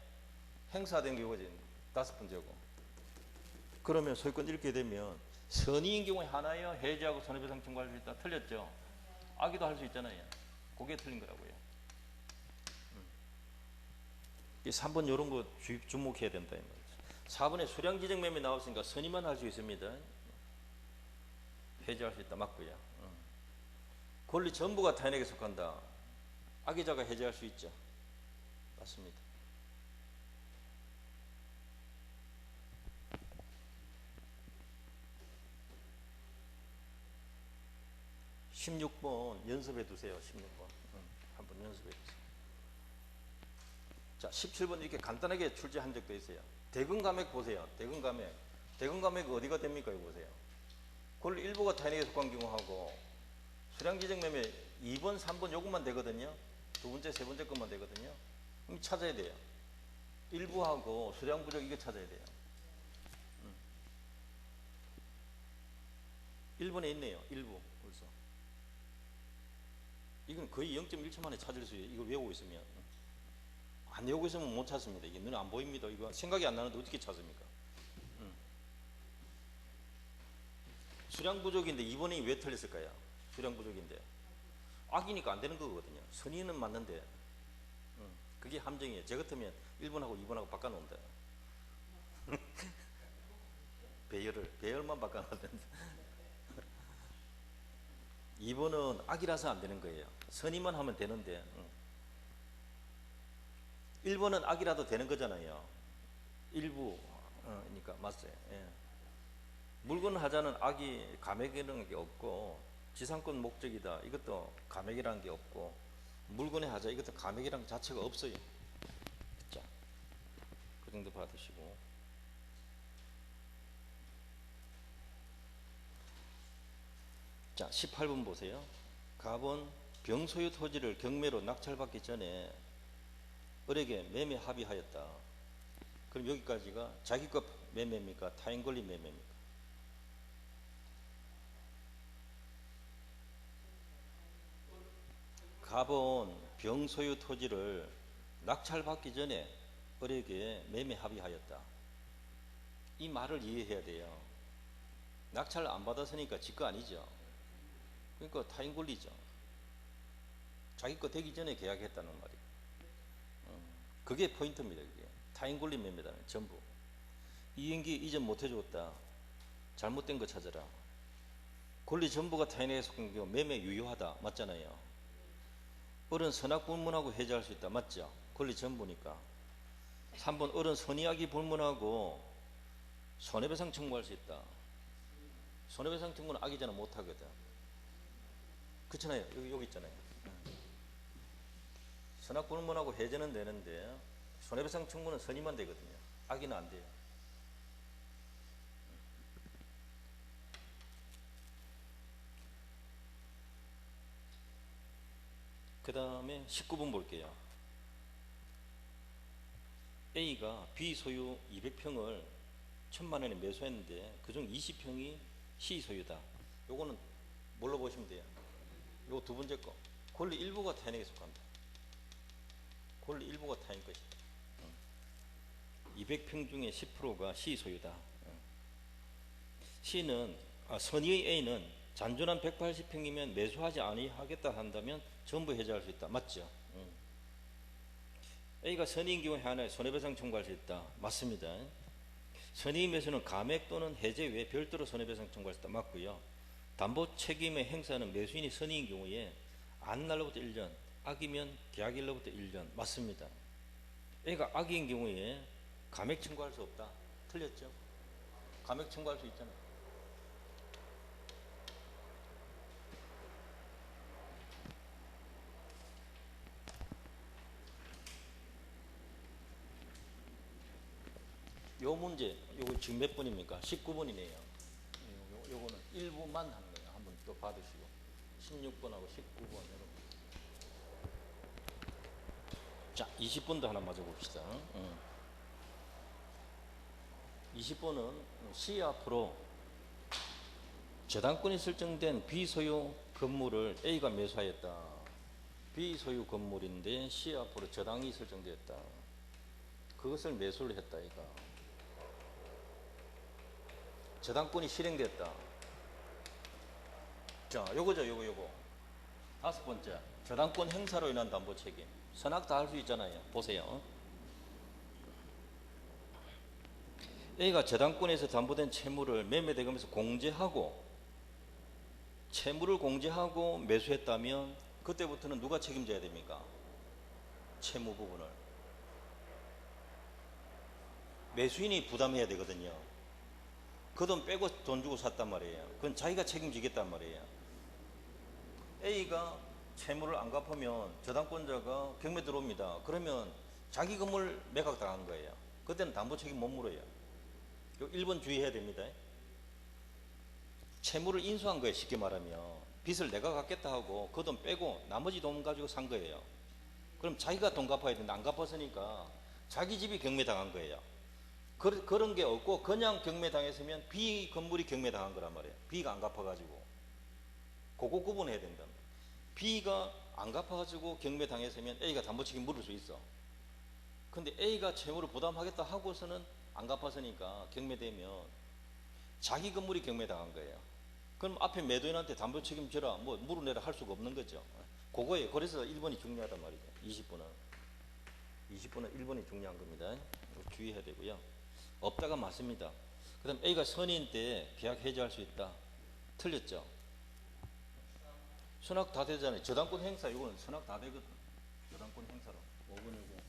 행사된 경우가 이제 5번째고. 그러면 소유권 잃게 되면 선의인 경우에 하나여 해지하고 손해배상 청구할 수 있다. 틀렸죠? 악의도 할 수 있잖아요. 그게 틀린 거라고요. 3번 이런 거 주목해야 된다. 4번에 수량지정 매매 나왔으니까 선의만 할 수 있습니다. 해지할 수 있다. 맞고요. 권리 전부가 타인에게 속한다. 악의자가 해지할 수 있죠. 맞습니다. (16번) 연습해 두세요. 16번 한번 연습해 두세요. 자, 17번 이렇게 간단하게 출제한 적도 있어요. 대금감액 보세요. 대금감액 어디가 됩니까? 이거 보세요. 권리 일부가 타인에게 속한 경우하고 수량지정 매매 2번, 3번 요것만 되거든요. 두 번째, 세 번째 것만 되거든요. 그럼 찾아야 돼요. 일부하고 수량 부족 이거 찾아야 돼요. 1번에 있네요. 일부 벌써. 이건 거의 0.1초 만에 찾을 수 있어요. 이걸 외우고 있으면. 안 외우고 있으면 못 찾습니다. 이게 눈에 안 보입니다. 이거 생각이 안 나는데 어떻게 찾습니까? 수량 부족인데 2번이 왜 틀렸을까요? 수량 부족인데. 악이니까 안 되는 거거든요. 선의는 맞는데. 그게 함정이에요. 제 같으면 1번하고 2번하고 바꿔놓는다. 배열만 바꿔놓는다. 2번은 악이라서 안 되는 거예요. 선의만 하면 되는데 1번은 악이라도 되는 거잖아요. 일부 그러니까 맞어요. 예. 물건 하자는 악이 감액이라는 게 없고 지상권 목적이다. 이것도 감액이라는 게 없고 물건의 하자 이것도 감액이라는 자체가 없어요. 자, 그 정도 받으시고 자 18번 보세요. 갑은 병소유 토지를 경매로 낙찰받기 전에 을에게 매매 합의하였다. 그럼 여기까지가 자기급 매매입니까? 타인 권리 매매입니까? 갑은 병소유 토지를 낙찰받기 전에 을에게 매매 합의하였다. 이 말을 이해해야 돼요. 낙찰 안 받았으니까 지 거 아니죠. 그러니까 타인 권리죠. 자기 거 되기 전에 계약했다는 말이에요. 그게 포인트입니다. 그게. 타인 권리 매매다. 전부. 이행기 이전 못 해줬다. 잘못된 거 찾아라. 권리 전부가 타인에게 속한 경우 매매 유효하다. 맞잖아요. 을은 선악 불문하고 해지할 수 있다. 맞죠? 권리 전부니까. 3번 을은 선의악이 불문하고 손해배상 청구할 수 있다. 손해배상 청구는 악이잖아. 못하거든. 그렇잖아요. 여기 있잖아요. 선악 불문하고 해제는 되는데 손해배상 청구는 선의만 되거든요. 악의는 안 돼요. 그 다음에 19번 볼게요. A가 B 소유 200평을 1000만 원에 매수했는데 그중 20평이 C 소유다. 요거는 뭘로 보시면 돼요? 요거 두 번째 거. 권리 일부가 타인에게 속한다. 권리 일부가 타인 것이다. 200평 중에 10%가 C 소유다. C는 선의의 A는 잔존한 180평이면 매수하지 아니하겠다 한다면 전부 해제할 수 있다. 맞죠? A가 선의인 경우에 하나에 손해배상 청구할 수 있다. 맞습니다. 선의 매수는 감액 또는 해제 외에 별도로 손해배상 청구할 수 있다. 맞고요. 담보 책임의 행사는 매수인이 선의인 경우에 안 날로부터 1년, 악이면 계약일로부터 1년. 맞습니다. A가 악인 경우에 감액 청구할 수 없다. 틀렸죠? 감액 청구할 수 있잖아요. 요 문제, 요거 지금 몇 번입니까? 19번이네요. 요거는 일부만 하는 거예요. 한번 또 받으시고. 16번하고 19번 여러분. 자, 20번도 하나 맞아봅시다. 20번은 시 앞으로 저당권이 설정된 비소유 건물을 A가 매수하였다. 비소유 건물인데 시 앞으로 저당이 설정되었다. 그것을 매수를 했다. A가. 저당권이 실행됐다. 자, 요거죠, 요거. 다섯 번째, 저당권 행사로 인한 담보 책임. 선악 다 할 수 있잖아요. 보세요. A가 저당권에서 담보된 채무를 매매대금에서 공제하고 채무를 공제하고 매수했다면 그때부터는 누가 책임져야 됩니까? 채무 부분을 매수인이 부담해야 되거든요. 그 돈 빼고 돈 주고 샀단 말이에요. 그건 자기가 책임지겠단 말이에요. A가 채무를 안 갚으면 저당권자가 경매 들어옵니다. 그러면 자기 건물 매각당한 거예요. 그때는 담보 책임 못 물어요. 1번 주의해야 됩니다. 채무를 인수한 거예요. 쉽게 말하면 빚을 내가 갚겠다 하고 그 돈 빼고 나머지 돈 가지고 산 거예요. 그럼 자기가 돈 갚아야 되는데 안 갚았으니까 자기 집이 경매당한 거예요. 그런 게 없고 그냥 경매당했으면 B 건물이 경매당한 거란 말이에요. B가 안 갚아가지고. 그거 구분해야 된다. B가 안 갚아가지고 경매당했으면 A가 담보책임 물을 수 있어. 근데 A가 채무를 부담하겠다 하고서는 안 갚았으니까 경매되면 자기 건물이 경매당한 거예요. 그럼 앞에 매도인한테 담보책임 져라 뭐 물어내라 할 수가 없는 거죠. 그거예요. 그래서 1번이 중요하단 말이죠. 20번은 1번이 중요한 겁니다. 주의해야 되고요. 없다가 맞습니다. 그 다음 A가 선의인 때 계약 해지할 수 있다. 틀렸죠. 선악 다 되잖아요. 저당권 행사 이거는 선악 다 되거든. 저당권 행사로 5번이고.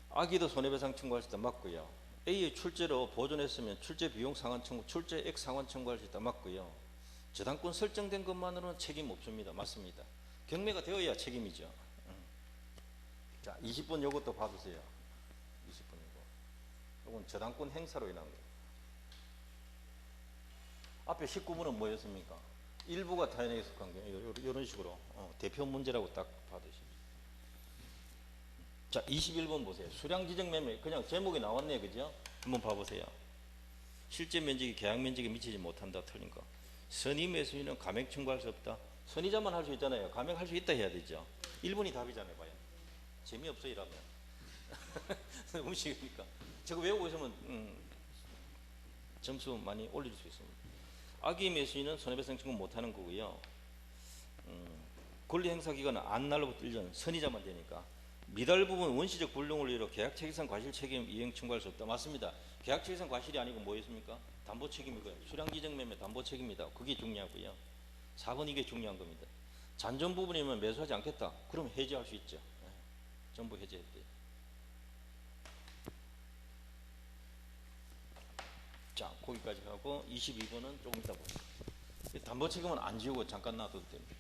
아기도 손해배상 청구할 수 있다. 맞고요. A의 출제로 보존했으면 출제 비용 상환 청구, 출제액 상환 청구할 수 있다. 맞고요. 저당권 설정된 것만으로는 책임 없습니다. 맞습니다. 경매가 되어야 책임이죠. 자, 20번 요것도 봐주세요. 20번 이거. 요건 저당권 행사로 인한 거예요. 앞에 19번은 뭐였습니까? 일부가 타인에게 속한 게 이런 식으로 대표 문제라고 딱 받으십시오. 자, 21번 보세요. 수량 지정 매매 그냥 제목이 나왔네요. 그죠? 한번 봐보세요. 실제 면적이 계약 면적에 미치지 못한다. 틀린 거. 선의 매수인은 감액 청구할 수 없다. 선의자만 할 수 있잖아요. 감액할 수 있다 해야 되죠. 1번이 답이잖아요. 봐요. 재미없어 이라면. 음식이니까. 저거 외우고 있으면 점수 많이 올릴 수 있습니다. 악의 매수인은 손해배상 청구 못하는 거고요. 권리행사기간은 안 날로부터 1년 선의자만 되니까 미달 부분 원시적 불능을 이유로 계약체계상 과실책임 이행 청구할 수 없다. 맞습니다. 계약체계상 과실이 아니고 뭐였습니까? 담보책임이고요. 수량지정매매 담보책임이다. 그게 중요하고요. 4번 이게 중요한 겁니다. 잔존 부분이면 매수하지 않겠다. 그럼 해지할 수 있죠. 전부 해지해야 돼요. 자, 거기까지 하고 22번은 조금 이따 보세요. 담보책임은 안 지우고 잠깐 놔둬도 됩니다.